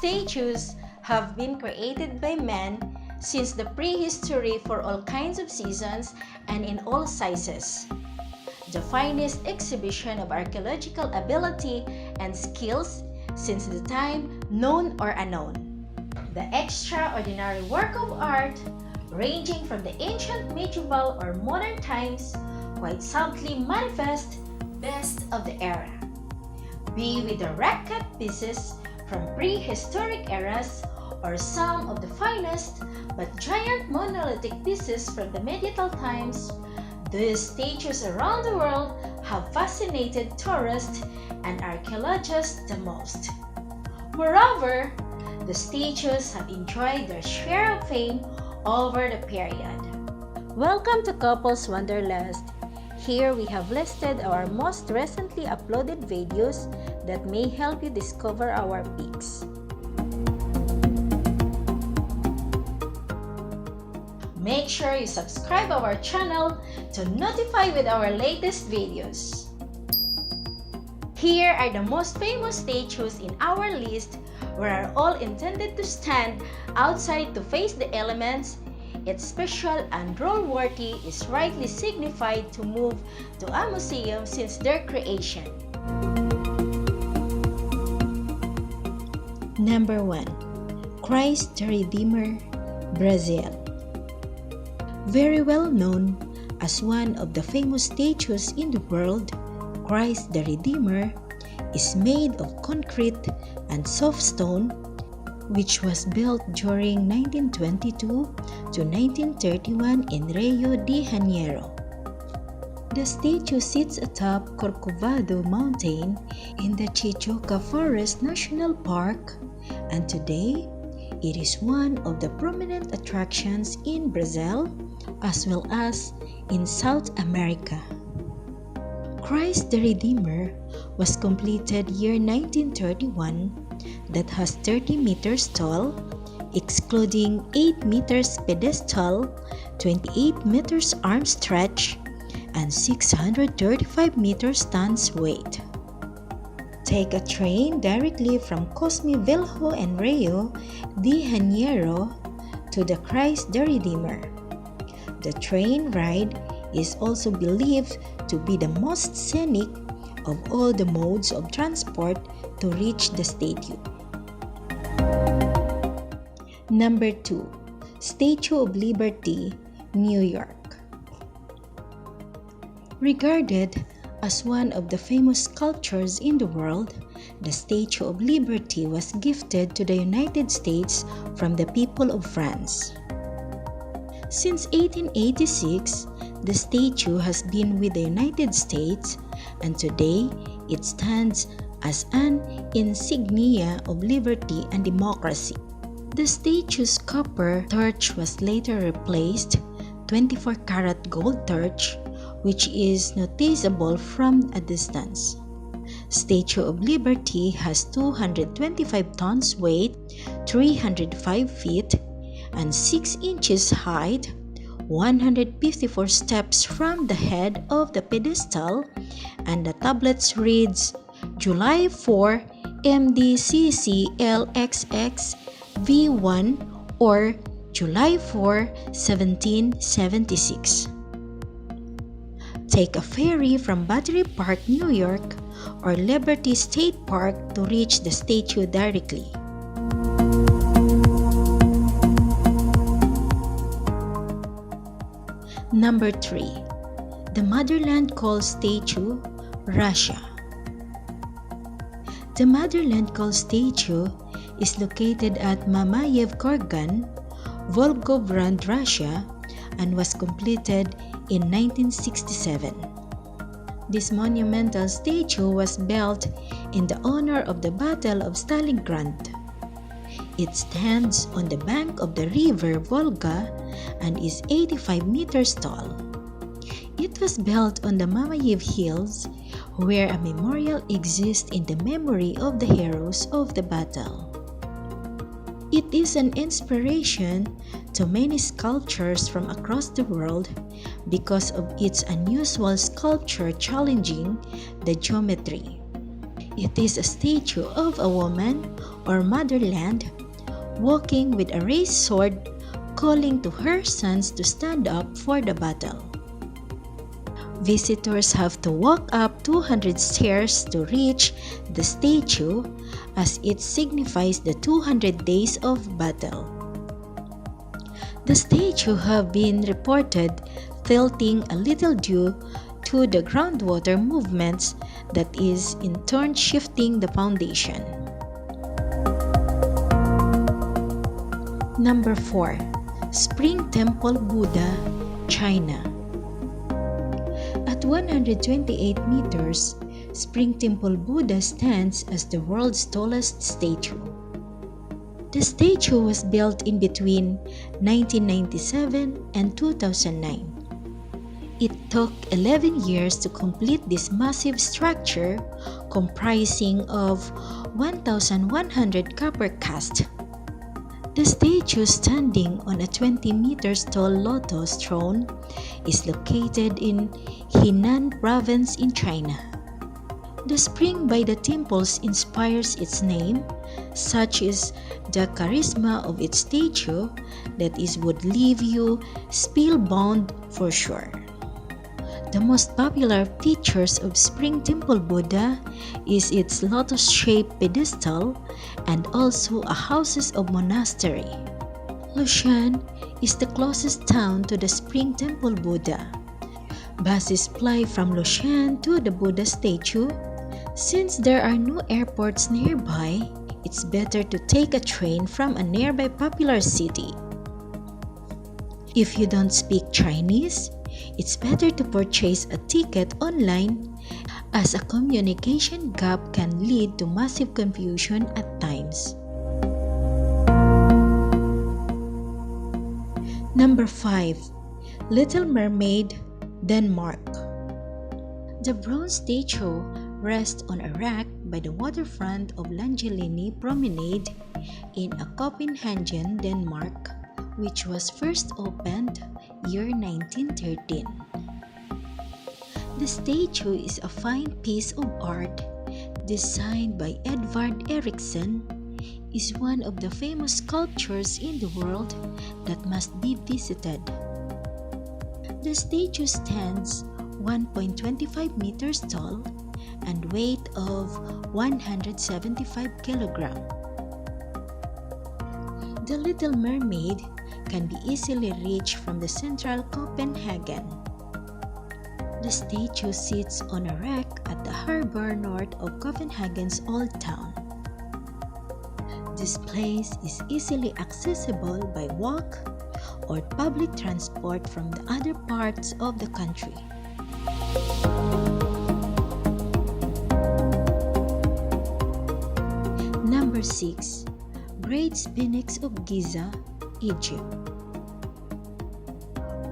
statues have been created by man since the prehistory for all kinds of seasons and in all sizes. The finest exhibition of archaeological ability and skills since the time known or unknown. The extraordinary work of art, ranging from the ancient medieval or modern times, quite subtly manifest best of the era. Be with the rock-cut pieces from prehistoric eras or some of the finest but giant monolithic pieces from the medieval times, these statues around the world have fascinated tourists and archaeologists the most. Moreover, the statues have enjoyed their share of fame over the period. Welcome to Couples Wanderlust. Here we have listed our most recently uploaded videos that may help you discover our picks. Make sure you subscribe our channel to notify with our latest videos. Here are the most famous statues in our list, which are all intended to stand outside to face the elements. Its special and role-worthy is rightly signified to move to a museum since their creation. Number 1. Christ the Redeemer, Brazil. Very well known as one of the famous statues in the world, Christ the Redeemer is made of concrete and soft stone, which was built during 1922 to 1931 in Rio de Janeiro. The statue sits atop Corcovado Mountain in the Tijuca Forest National Park, and today it is one of the prominent attractions in Brazil as well as in South America. Christ the Redeemer was completed year 1931 that has 30 meters tall, excluding 8 meters pedestal, 28 meters arm stretch, and 635 meters tons weight. Take a train directly from Cosme Velho and Rio de Janeiro to the Christ the Redeemer. The train ride is also believed to be the most scenic of all the modes of transport to reach the statue. Number 2. Statue of Liberty, New York. Regarded as one of the famous sculptures in the world, the Statue of Liberty was gifted to the United States from the people of France. Since 1886, the statue has been with the United States, and today it stands as an insignia of liberty and democracy. The statue's copper torch was later replaced 24-karat gold torch, which is noticeable from a distance. Statue of Liberty has 225 tons weight, 305 feet, and 6 inches height, 154 steps from the head of the pedestal, and the tablets reads July 4 MDCC LXX V1 or July 4, 1776. Take a ferry from Battery Park, New York or Liberty State Park to reach the statue directly. Number 3. The Motherland Call Statue, Russia. The Motherland Call Statue is located at Mamayev Kurgan, Volgograd, Russia, and was completed in 1967. This monumental statue was built in the honor of the Battle of Stalingrad. It stands on the bank of the river Volga and is 85 meters tall. It was built on the Mamayev Hills, where a memorial exists in the memory of the heroes of the battle. It is an inspiration to many sculptors from across the world because of its unusual sculpture challenging the geometry. It is a statue of a woman or Motherland walking with a raised sword, calling to her sons to stand up for the battle. Visitors have to walk up 200 stairs to reach the statue, as it signifies the 200 days of battle. The statue have been reported tilting a little due to the groundwater movements that is in turn shifting the foundation. Number 4. Spring Temple Buddha, China. At 128 meters, Spring Temple Buddha stands as the world's tallest statue. The statue was built in between 1997 and 2009. It took 11 years to complete this massive structure comprising of 1,100 copper casts. The statue, standing on a 20 meters tall lotus throne, is located in Henan province in China. The spring by the temples inspires its name, such is the charisma of its statue that would leave you spellbound for sure. The most popular features of Spring Temple Buddha is its lotus-shaped pedestal and also a houses of monastery. Lushan is the closest town to the Spring Temple Buddha. Buses fly from Lushan to the Buddha statue. Since there are no airports nearby, it's better to take a train from a nearby popular city. If you don't speak Chinese, it's better to purchase a ticket online, as a communication gap can lead to massive confusion at times. Number 5. Little Mermaid, Denmark. The bronze statue rests on a rack by the waterfront of Langelini Promenade in Copenhagen, Denmark, which was first opened year 1913. The statue is a fine piece of art designed by Edvard Eriksson, is one of the famous sculptures in the world that must be visited. The statue stands 1.25 meters tall and weight of 175 kilograms. The Little Mermaid can be easily reached from the central Copenhagen. The statue sits on a rack at the harbor north of Copenhagen's Old Town. This place is easily accessible by walk or public transport from the other parts of the country. Number 6. Great Sphinx of Giza, Egypt.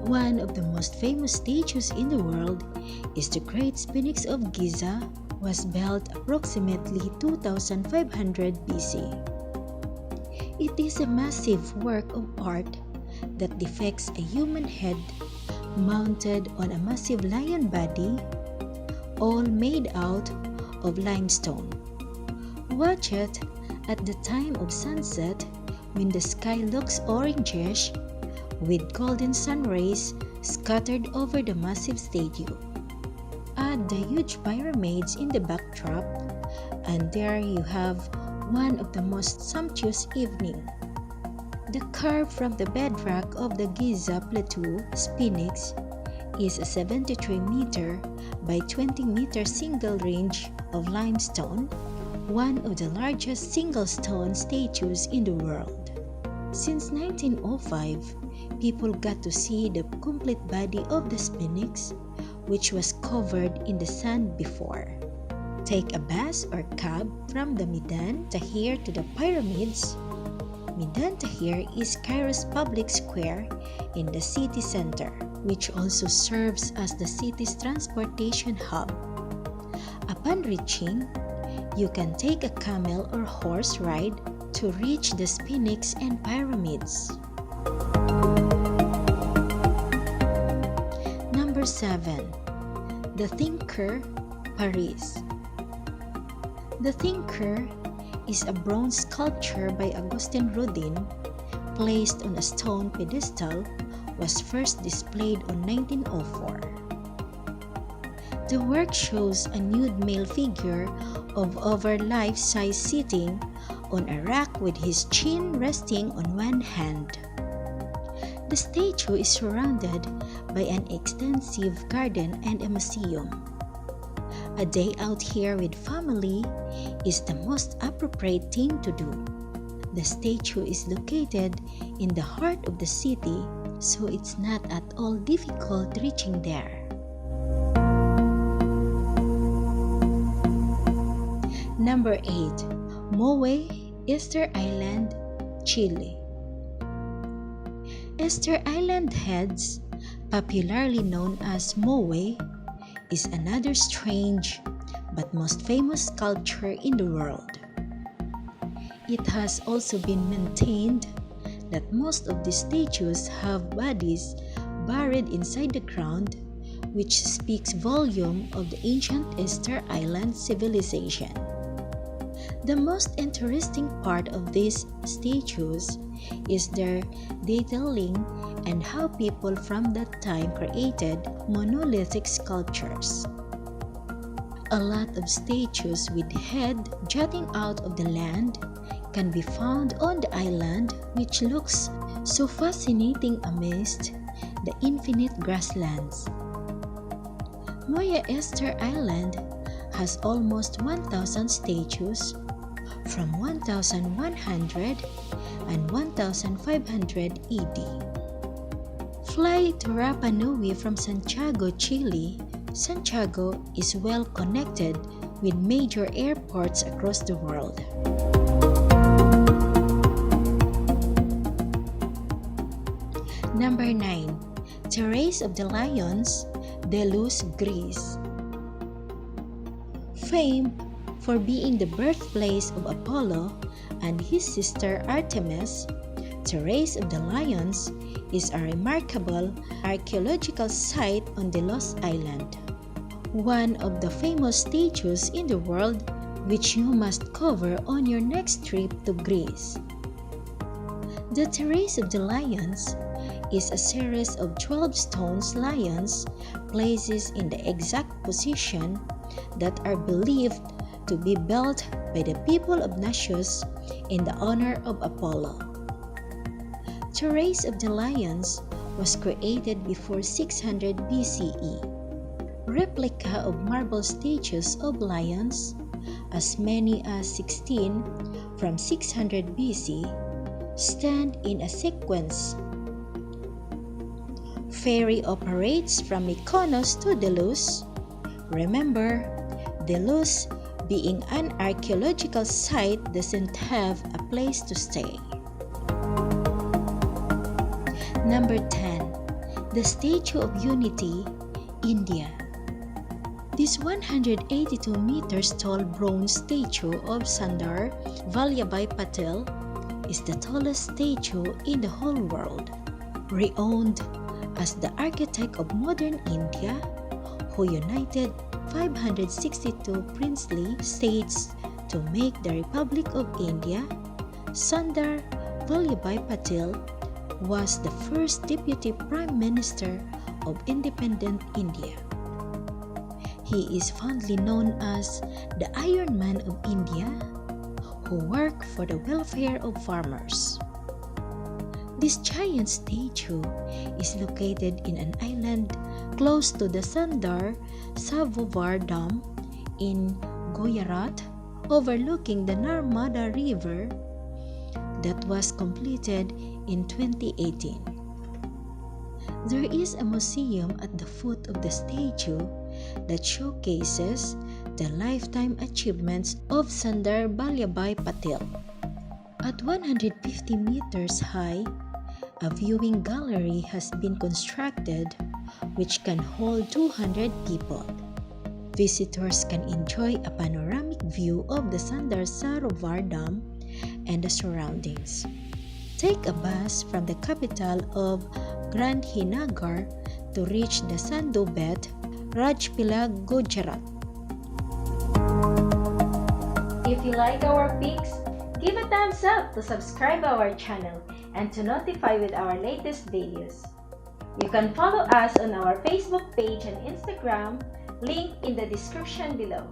One of the most famous statues in the world is the Great Sphinx of Giza, was built approximately 2500 BC. It is a massive work of art that depicts a human head mounted on a massive lion body, all made out of limestone. Watch it at the time of sunset when the sky looks orangish with golden sun rays scattered over the massive statue. Add the huge pyramids in the backdrop, and there you have one of the most sumptuous evening. The curve from the bedrock of the Giza Plateau Sphinx is a 73 meter by 20 meter single range of limestone, one of the largest single stone statues in the world. Since 1905, people got to see the complete body of the Sphinx, which was covered in the sand before. Take a bus or cab from the Midan Tahir to the pyramids. Midan Tahir is Cairo's public square in the city center, which also serves as the city's transportation hub. Upon reaching, you can take a camel or horse ride to reach the Sphinx and pyramids. Number 7. The Thinker, Paris. The Thinker is a bronze sculpture by Agustin Rodin, placed on a stone pedestal, was first displayed on 1904. The work shows a nude male figure of over life-size sitting on a rack with his chin resting on one hand. The statue is surrounded by an extensive garden and a museum. A day out here with family is the most appropriate thing to do. The statue is located in the heart of the city, so it's not at all difficult reaching there. Number 8. Moai, Easter Island, Chile. Easter Island Heads, popularly known as Moai, is another strange but most famous sculpture in the world. It has also been maintained that most of the statues have bodies buried inside the ground, which speaks volume of the ancient Easter Island civilization. The most interesting part of these statues is their detailing and how people from that time created monolithic sculptures. A lot of statues with head jutting out of the land can be found on the island, which looks so fascinating amidst the infinite grasslands. Moai Easter Island has almost 1,000 statues from 1,100 and 1,500 AD. Fly to Rapa Nui from Santiago, Chile. Santiago is well connected with major airports across the world. Number 9. Terrace of the Lions, Delos, Greece. Famed for being the birthplace of Apollo and his sister Artemis, Terrace of the Lions is a remarkable archaeological site on Delos Island, one of the famous statues in the world which you must cover on your next trip to Greece. The Terrace of the Lions is a series of 12 stone lions placed in the exact position that are believed to be built by the people of Naxos in the honor of Apollo. Terrace of the Lions was created before 600 BCE. Replica of marble statues of lions, as many as 16 from 600 BC, stand in a sequence. Ferry operates from Mykonos to Delos. Remember, Delos, being an archaeological site, doesn't have a place to stay. Number 10. The Statue of Unity, India. This 182 meters tall bronze statue of Sardar Vallabhbhai Patel is the tallest statue in the whole world, renowned as the architect of modern India, who united 562 princely states to make the Republic of India. Sardar Vallabhbhai Patel was the first Deputy Prime Minister of independent India. He is fondly known as the Iron Man of India, who worked for the welfare of farmers. This giant statue is located in an island close to the Sardar Sarovar Dam in Gujarat, overlooking the Narmada River, that was completed in 2018. There is a museum at the foot of the statue that showcases the lifetime achievements of Sardar Vallabhbhai Patel. At 150 meters high, a viewing gallery has been constructed which can hold 200 people. Visitors can enjoy a panoramic view of the Sardar Sarovar Dam and the surroundings. Take a bus from the capital of Gandhinagar to reach the Sandobet, Rajpila, Gujarat. If you like our pics, give a thumbs up to subscribe our channel and to notify with our latest videos. You can follow us on our Facebook page and Instagram, link in the description below.